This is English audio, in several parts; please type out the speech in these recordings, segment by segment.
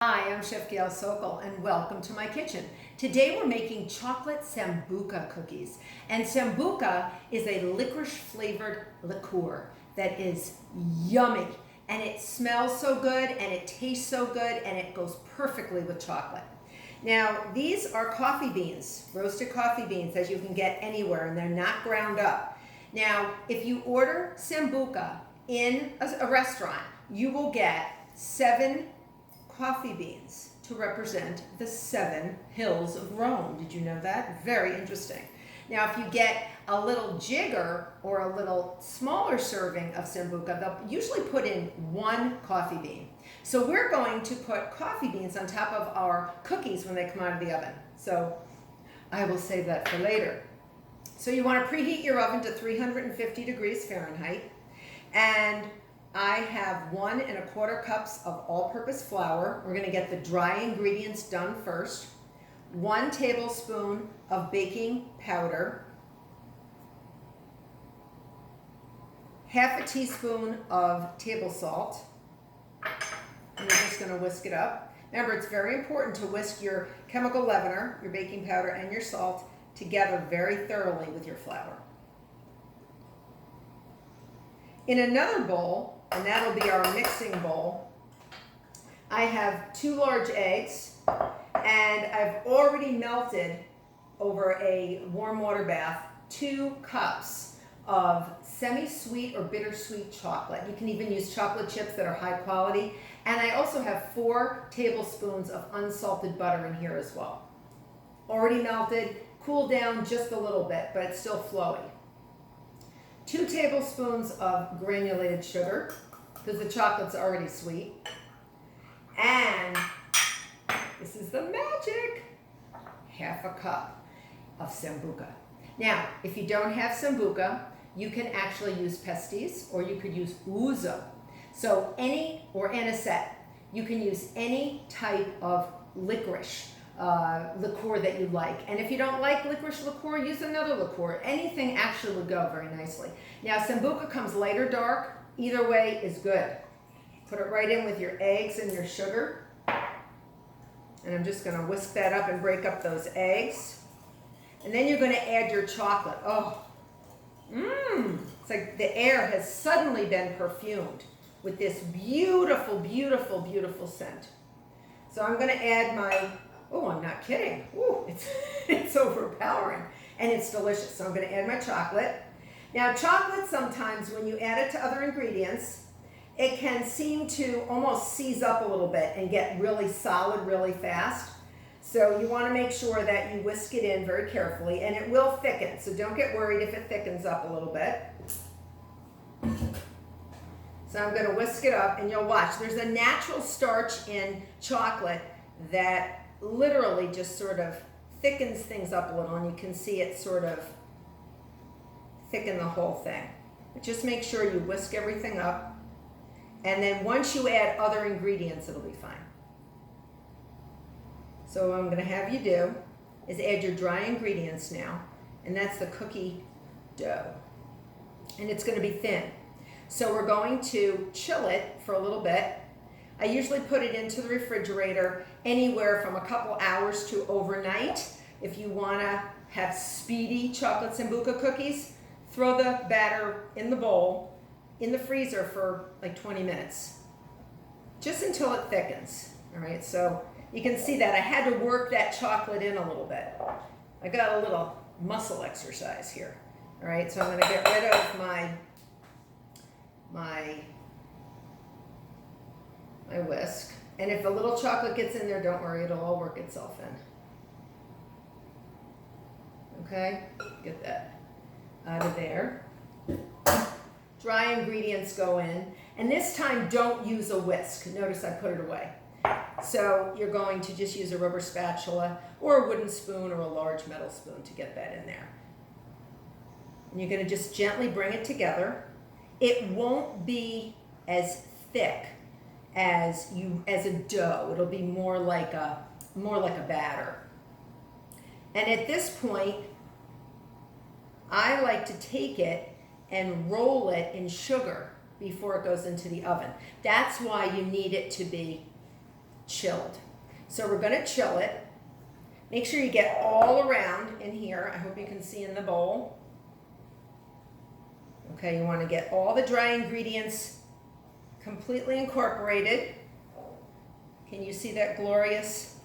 Hi, I'm Chef Gail Sokol and welcome to my kitchen. Today we're making chocolate Sambuca cookies. And Sambuca is a licorice flavored liqueur that is yummy and it smells so good and it tastes so good and it goes perfectly with chocolate. Now these are coffee beans, roasted coffee beans as you can get anywhere, and they're not ground up. Now if you order Sambuca in a restaurant, you will get 7 coffee beans to represent the 7 hills of Rome. Did you know that? Very interesting. Now, if you get a little jigger or a little smaller serving of Sambuca, they'll usually put in 1 coffee bean. So we're going to put coffee beans on top of our cookies when they come out of the oven. So I will save that for later. So you want to preheat your oven to 350 degrees Fahrenheit, and I have 1 1/4 cups of all-purpose flour. We're going to get the dry ingredients done first. 1 tablespoon of baking powder. Half a teaspoon of table salt. And we're just going to whisk it up. Remember, it's very important to whisk your chemical leavener, your baking powder, and your salt together very thoroughly with your flour. In another bowl, and that'll be our mixing bowl, I have 2 large eggs, and I've already melted over a warm water bath 2 cups of semi-sweet or bittersweet chocolate. You can even use chocolate chips that are high quality. And I also have 4 tablespoons of unsalted butter in here as well. Already melted, cooled down just a little bit, but it's still flowy. 2 tablespoons of granulated sugar, because the chocolate's already sweet. And this is the magic, half a cup of Sambuca. Now, if you don't have Sambuca, you can actually use pastis, or you could use ouzo. So or anisette. You can use any type of licorice liqueur that you like. And if you don't like licorice liqueur, use another liqueur. Anything actually would go very nicely. Now, Sambuca comes light or dark. Either way is good. Put it right in with your eggs and your sugar. And I'm just going to whisk that up and break up those eggs. And then you're going to add your chocolate. Oh, it's like the air has suddenly been perfumed with this beautiful, beautiful, beautiful scent. So I'm going to add my, I'm not kidding. Ooh, it's overpowering and it's delicious. So I'm going to add my chocolate. Now, chocolate sometimes when you add it to other ingredients, it can seem to almost seize up a little bit and get really solid really fast. So you want to make sure that you whisk it in very carefully, and it will thicken. So don't get worried if it thickens up a little bit. So I'm going to whisk it up, and you'll watch. There's a natural starch in chocolate that literally just sort of thickens things up a little, and you can see it sort of thicken the whole thing. But just make sure you whisk everything up, and then once you add other ingredients, it'll be fine. So what I'm going to have you do is add your dry ingredients now, and that's the cookie dough. And it's going to be thin. So we're going to chill it for a little bit. I usually put it into the refrigerator anywhere from a couple hours to overnight. If you want to have speedy chocolate Sambuca cookies, throw the batter in the bowl in the freezer for like 20 minutes, just until it thickens. All right, so you can see that I had to work that chocolate in a little bit. I got a little muscle exercise here. All right, so I'm going to get rid of my whisk. And if a little chocolate gets in there, don't worry, it'll all work itself in. Okay, get that out of there. Dry ingredients go in, and this time don't use a whisk. Notice I put it away. So you're going to just use a rubber spatula or a wooden spoon or a large metal spoon to get that in there. And you're going to just gently bring it together. It won't be as thick as a dough. It'll be more like a batter. And at this point, I like to take it and roll it in sugar before it goes into the oven. That's why you need it to be chilled. So we're gonna chill it. Make sure you get all around in here. I hope you can see in the bowl. Okay, you wanna get all the dry ingredients completely incorporated. Can you see that glorious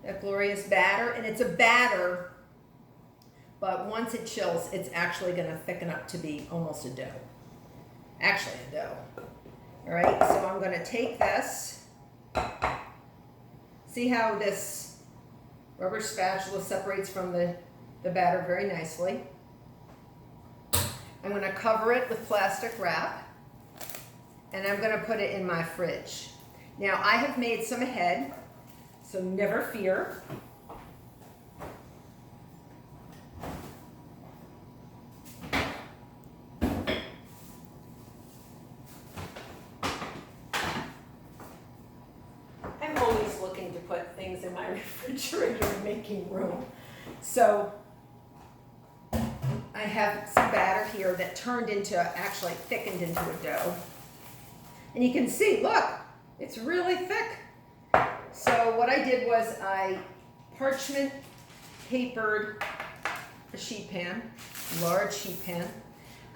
batter? And it's a batter, but once it chills, it's actually gonna thicken up to be almost a dough. Actually a dough. All right, so I'm gonna take this. See how this rubber spatula separates from the batter very nicely. I'm gonna cover it with plastic wrap, and I'm gonna put it in my fridge. Now, I have made some ahead, so never fear. I'm always looking to put things in my refrigerator and making room. So I have some batter here that actually thickened into a dough. And you can see, look, it's really thick. So what I did was I parchment papered a sheet pan, large sheet pan.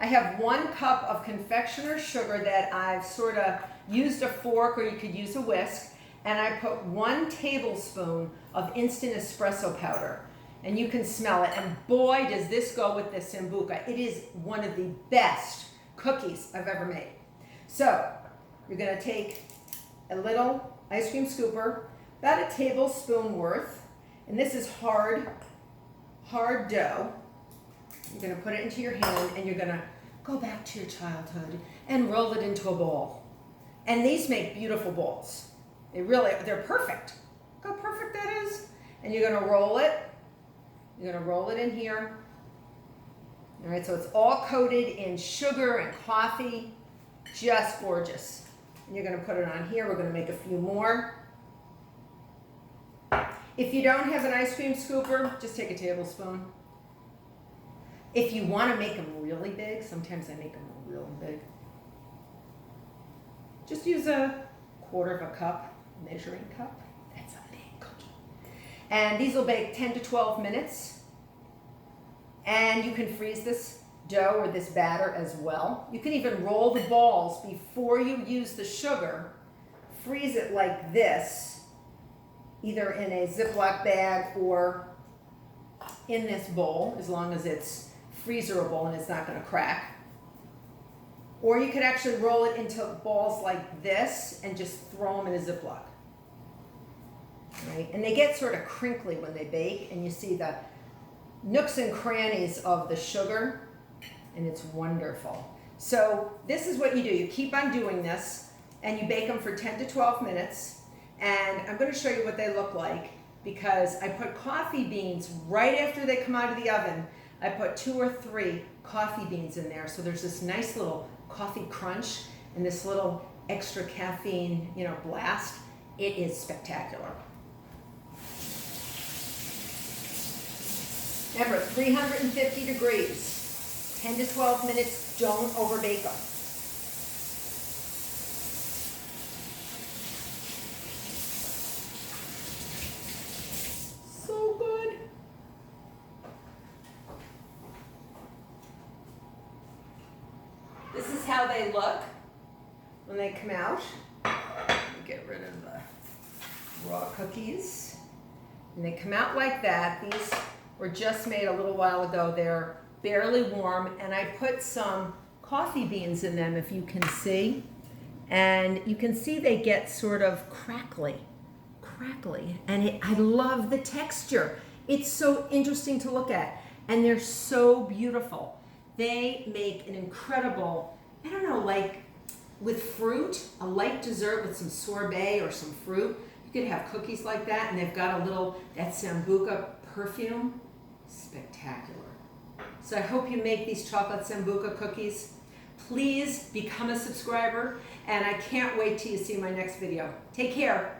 I have 1 cup of confectioner's sugar that I've sort of used a fork, or you could use a whisk, and I put 1 tablespoon of instant espresso powder. And you can smell it, and boy does this go with the Sambuca. It is one of the best cookies I've ever made. So you're gonna take a little ice cream scooper, about a tablespoon worth, and this is hard dough. You're gonna put it into your hand, and you're gonna go back to your childhood and roll it into a ball. And these make beautiful balls. They're perfect. Look how perfect that is. And you're gonna roll it. You're gonna roll it in here. All right, so it's all coated in sugar and coffee. Just gorgeous. And you're gonna put it on here. We're gonna make a few more. If you don't have an ice cream scooper, just take a tablespoon. If you wanna make them really big, sometimes I make them real big. Just use a 1/4 of a cup, measuring cup. That's a big cookie. And these will bake 10 to 12 minutes. And you can freeze this dough or this batter as well. You can even roll the balls before you use the sugar. Freeze it like this, either in a Ziploc bag or in this bowl, as long as it's freezerable and it's not gonna crack. Or you could actually roll it into balls like this and just throw them in a Ziploc. Right? And they get sort of crinkly when they bake, and you see the nooks and crannies of the sugar, and it's wonderful. So this is what you do. You keep on doing this, and you bake them for 10 to 12 minutes. And I'm going to show you what they look like, because I put coffee beans right after they come out of the oven. I put 2 or 3 coffee beans in there, so there's this nice little coffee crunch and this little extra caffeine, blast. It is spectacular. Remember, 350 degrees, 10 to 12 minutes, don't overbake them. So good. This is how they look when they come out. Get rid of the raw cookies. And they come out like that. These were just made a little while ago. They're barely warm, and I put some coffee beans in them, if you can see. And you can see they get sort of crackly. And I love the texture. It's so interesting to look at, and they're so beautiful. They make an incredible, like with fruit, a light dessert with some sorbet or some fruit. You could have cookies like that, and they've got that Sambuca perfume. Spectacular. So I hope you make these chocolate Sambuca cookies. Please become a subscriber, and I can't wait till you see my next video. Take care.